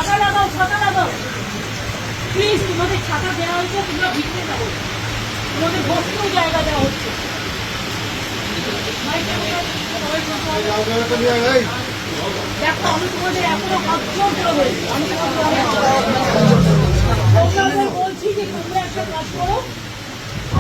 ছাতা লাগাও, ছাতা লাগাও প্লিজ। তোমাদের ছাতা দেওয়া হয়েছে, তোমরা ভিতরে যাবো, তোমাদের বসতেও জায়গা দেওয়া হচ্ছে। দেখো আমি তোমাদের এখনো হাত জোর করে বলছি, আমি বলছি যে তোমরা একটা কাজ করো।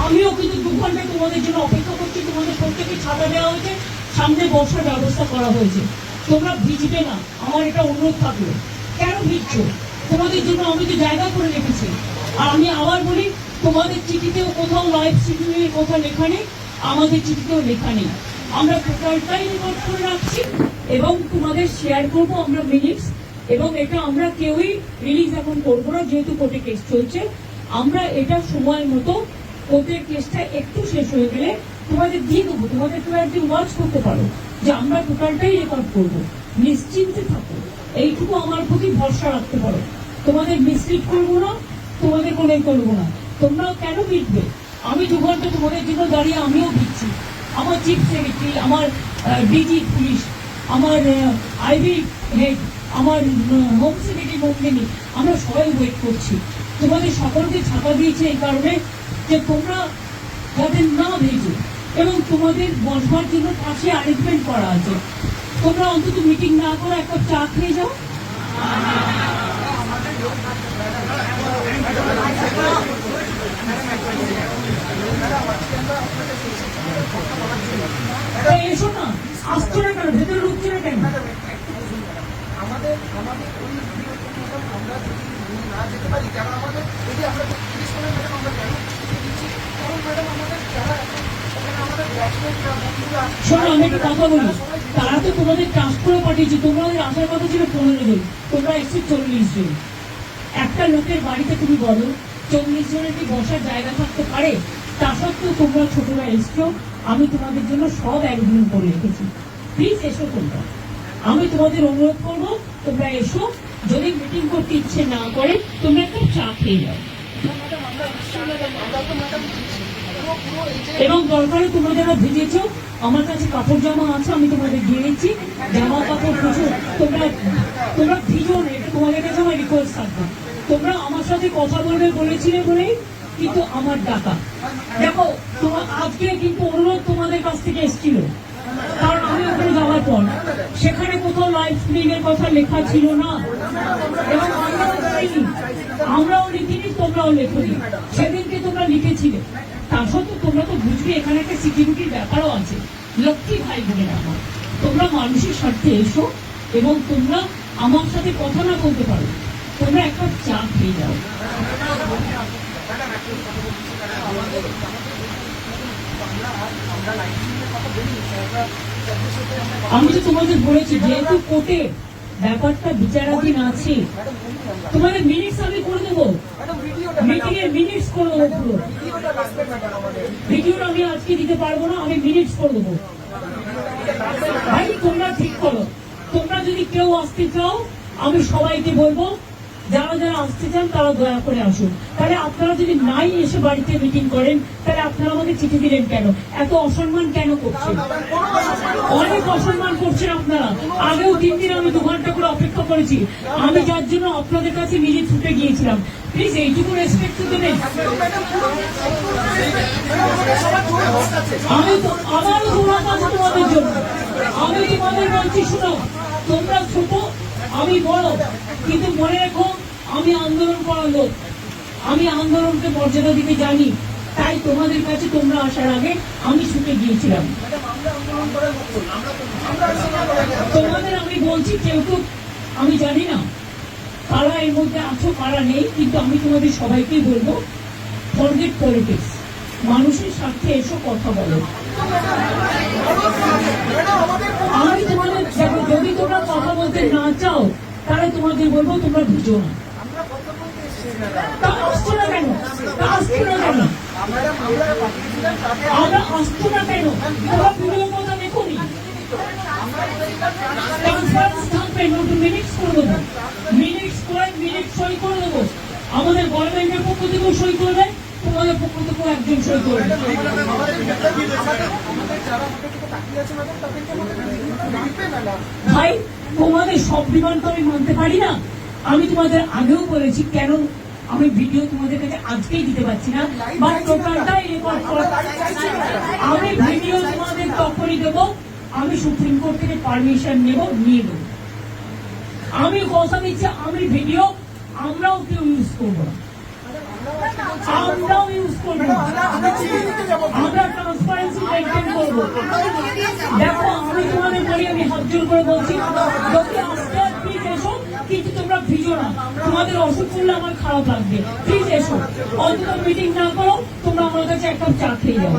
আমিও কিন্তু 2 ঘন্টা তোমাদের জন্য অপেক্ষা করছি। তোমাদের প্রত্যেকে ছাতা দেওয়া হয়েছে, সামনে বসার ব্যবস্থা করা হয়েছে। তোমরা ভিজবে না, আমার এটা অনুরোধ থাকলো। কেন ভিজছো? তোমাদের জন্য আমি তো জায়গা করে রেখেছি। আর আমি আবার বলি, তোমাদের চিঠিতেও কোথাও লাইভ স্ট্রিমিং এর কথা লেখা নেই, আমাদের চিঠিতেও লেখা নেই। আমরা টোটালটাই রেকর্ড করে রাখছি এবং তোমাদের শেয়ার করবো আমরা মিনিটস। এবং এটা আমরা কেউই রিলিজ এখন করবো না, যেহেতু কোর্টে কেস চলছে। আমরা এটা সময় মতো কোর্টের কেসটা একটু শেষ হয়ে গেলে তোমাদের দিয়ে দেবো। তোমাদের তোমরা একদিন ওয়াচ করতে পারো যে আমরা টোটালটাই রেকর্ড করবো। নিশ্চিন্তে থাকো, এইটুকু আমার প্রতি ভরসা রাখতে পারো। তোমাদের মিসলিড করবো না, তোমাদের কোনো করবো না। তোমরাও কেন ভিড়বে? আমি 2 ঘন্টা তোমাদের জন্য দাঁড়িয়ে আমিও ভিড়ছি। আমার চিফ সেক্রেটারি, আমার ডিজি পুলিশ, আমার আইবি হেড, আমার হোম সেক্রেটারি মন্ত্রী, আমরা সবাই ওয়েট করছি। তোমাদের সকলকে ছাপা দিয়েছে এই কারণে যে তোমরা যাতে না ভেজো, এবং তোমাদের বসবার জন্য পাশে অ্যারেঞ্জমেন্ট করা আছে। তোমরা অন্তত মিটিং না করে একটা চা খেয়ে যাও। এসো না, আসছো না কেন? ভেতরে ঢুকছো না কেন? আমাদের আমাদের ওই আমরা যদি না যেতে পারি, কেন আমাদের যদি আমরা জিজ্ঞেস করেন ম্যাডাম আমরা কেন দিচ্ছি, কারণ ম্যাডাম আমাদের যারা ওখানে আমাদের ব্যাচমেটরা বন্ধুরা। শোনো, আমি একটা কথা বলি, তারা তো তোমাদের ট্রান্সফারে পাঠিয়েছে। তোমাদের আসার কথা ছিল 15 জন, তোমরা এসছো 40 জন। একটা লোকের বাড়িতে তুমি বলো 40 জনের কি বসার জায়গা থাকতে পারে? তা সত্ত্বেও তোমরা ছোটরা এসছো। আমি তোমাদের জন্য সব একদিন করে রেখেছি। প্লিজ এসো তোমরা, আমি তোমাদের অনুরোধ করবো তোমরা এসো। যদি মিটিং করতে ইচ্ছে না করে তোমরা একটা চা খেয়ে যাও, এবং দরকারে তোমরা যারা ভিজেছ, আমার কাছে কাপড় জামা আছে, আমি তোমাদের দিয়ে দিচ্ছি। জামা কাপড় কিছু তোমরা তোমরা ভিজো না, এটা তোমাদের কাছে আমার রিকোয়েস্ট থাকবে। তোমরা আমার সাথে কথা বলবে বলেছিলে বলেই কিন্তু আমার ডাকা। দেখো তোমার আজকে কিন্তু অনুরোধ তোমাদের কাছ থেকে এসেছিল, কারণ আমি ওখানে যাওয়ার পর সেখানে কোথাও লাইভ স্ট্রিমিং এর কথা লেখা ছিল না, এবং আমরাও লিখিনি, তোমরাও লেখনি। সেদিনকে তোমরা লিখেছিলে, তা সত্ত্বেও তোমরা তো বুঝবে এখানে একটা সিকিউরিটির ব্যাপারও আছে। লক্ষ্মী ভাই বোনের আমার, তোমরা মানুষের স্বার্থে এসো, এবং তোমরা আমার সাথে কথা না বলতে পারো, তোমরা একটা চা খেয়ে যাও। আমি তো তোমাদের বলেছি, যেহেতু কোর্টে ব্যাপারটা বিচারাধীন আছে, তোমাদের মিনিটস আমি করে দেবো, মিটিং এর মিনিটস করে দেবো। পুরো ভিডিওটা আমি আজকে দিতে পারবো না, আমি মিনিটস করে দেবো। ভাই তোমরা ঠিক করো, তোমরা যদি কেউ আসতে চাও আমি সবাইকে বলবো, যারা যারা আসতে চান তারা দয়া করে আসুন। তাহলে আপনারা যদি নাই এসে বাড়িতে মিটিং করেন, তাহলে আপনারা আমাকে চিঠি দিলেন কেন? এত অসম্মান কেন করছেন? অনেক অসম্মান করছেন আপনারা। আগেও 3 দিন আমি 2 ঘন্টা করে অপেক্ষা করেছি, আমি যার জন্য আপনাদের কাছে নিজে ছুটে গিয়েছিলাম। প্লিজ এইটুকু রেসপেক্ট তো দেবেন। আমি তো আমারও দৌড়াত আছে তোমাদের জন্য। আমি তোমাদের বলছি, শুনো, তোমরা ছোট, আমি বড়, কিন্তু মনে রেখো আমি আন্দোলন করার লোক, আমি আন্দোলনকে মর্যাদা দিতে জানি। তাই তোমাদের কাছে তোমরা আসার আগে আমি ছুটে গিয়েছিলাম। তোমাদের আমি বলছি, কেউ কেউ আমি জানি না কারা এর মধ্যে আছো কারা নেই, কিন্তু আমি তোমাদের সবাইকেই বলবো, ফরগেট পলিটিক্স, মানুষের স্বার্থে এসো, কথা বলো। আমি তোমাদের যদি তোমরা কথা বলতে না চাও, তাহলে তোমাদের বলবো তোমরা বুঝো না। তা আসছো না কেন? তা আসছো না কেন? আমরা আসছো না কেন? তোমরা বিভিন্ন কথা লেখোনি। কনফারেন্স থাকবে, নতুন মিনিটস করে দেবো, মিনিটস করে মিনিট সই করে দেবো। আমাদের গভর্নমেন্টের পক্ষ থেকেও সই করবে, তোমাদের পক্ষ থেকেও একজন সই করবে। ভাই তোমাদের সব ডিমান্ড তো আমি মানতে পারি না, আমি তোমাদের আগেও বলেছি কেন আমি ভিডিও তোমাদের কাছে আজকেই দিতে পারছি না, বা টোটালটাই রেকর্ড করা। আমি ভিডিও তোমাদের তখনই দেবো আমি সুপ্রিম কোর্ট থেকে পারমিশন নিয়ে দেবো। আমি কথা দিচ্ছি আমি ভিডিও আমরাও কেউ ইউজ করবো না, আমরাও ইউজ করবো না, আমরা ট্রান্সপারেন্সি মেনটেন করবো। দেখো আমি তোমাদের বলি, আমি হাত জোর করে বলছি যদি আসতে প্লিজ এসো, কিন্তু তোমরা ভিজো না। তোমাদের অসুখ করলে আমার খারাপ লাগবে, প্লিজ এসো। অন্তত মিটিং না করো, তোমরা আমার কাছে এক কাপ চা খেয়ে যাও।